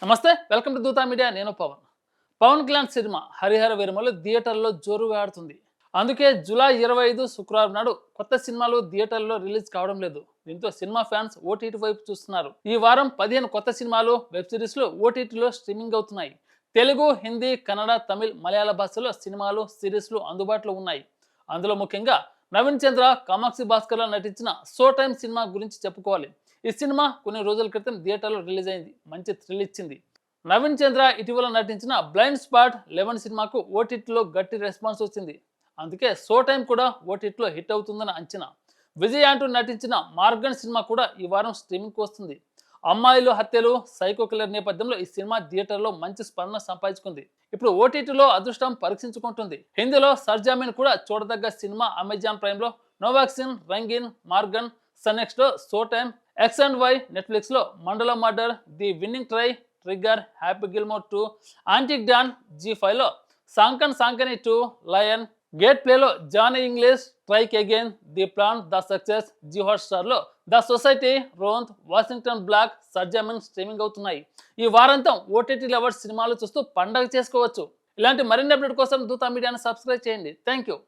నమస్తే, welcome to Dootha media. నేను Pawan Kalyan cinema Harihara Veeramallu థియేటర్లో జోరుగా ఆడుతుంది. అందుకే జూలై 25 శుక్రవారం నాడు కొత్త సినిమాలు థియేటర్లో రిలీజ్ కావడం లేదు. దీంతో సినిమా ఫ్యాన్స్ ఓటీటీ వైపు చూస్తున్నారు. ఈ వారం 15 కొత్త సినిమాలు, వెబ్ సిరీస్లు ఓటీటీలో స్ట్రీమింగ్ అవుతున్నాయి. తెలుగు, హిందీ, కన్నడ, తమిళ్, మలయాళ భాషలో సినిమాలు, సిరీస్లు అందుబాటులో ఉన్నాయి. అందులో ముఖ్యంగా నవీన్ చంద్ర, కామాక్షి భాస్కర్లో నటించిన షో టైమ్ సినిమా గురించి చెప్పుకోవాలి. ఈ సినిమా కొన్ని రోజుల క్రితం థియేటర్లో రిలీజ్ అయింది. మంచి థ్రిల్ ఇచ్చింది. నవీన్ చంద్ర ఇటీవల నటించిన బ్లైండ్ స్పాట్ 11 సినిమాకు ఓటీటీలో గట్టి రెస్పాన్స్ వచ్చింది. అందుకే షో టైం కూడా ఓటీటీలో హిట్ అవుతుందని అంచనా. విజయ్ అంటూ నటించిన మార్గన్ సినిమా కూడా ఈ వారం స్ట్రీమింగ్కి వస్తుంది. అమ్మాయిలు హత్యలు, సైకో కిల్లర్ నేపథ్యంలో ఈ సినిమా థియేటర్లో మంచి స్పందన సంపాదించుకుంది. ఇప్పుడు ఓటీటీలో అదృష్టం పరీక్షించుకుంటుంది. హిందీలో సర్జామీన్ కూడా చూడదగ్గ సినిమా. అమెజాన్ ప్రైమ్లో నోవాక్సిన్, రంగీన్, మార్గన్, సన్నెక్స్లో show time, X and Y, నెట్ఫ్లిక్స్లో Mandala murder, the winning try, trigger, happy Gilmore 2, ఆంటిక్ డాన్, జీ5లో సాంకని 2, లయన్, గేట్ ప్లేలో Johnny English, strike again, the plan, the success, జీ హాట్స్టార్లో the society, Ronth, Washington black, Sarzameen streaming అవుతున్నాయి. ఈ వారాంతం ఓటీటీ లవర్స్ సినిమాలు చూస్తూ పండగ చేసుకోవచ్చు. ఇలాంటి మరిన్ని అప్డేట్ కోసం దూతా మీడియాను సబ్స్క్రైబ్ చేయండి. Thank you.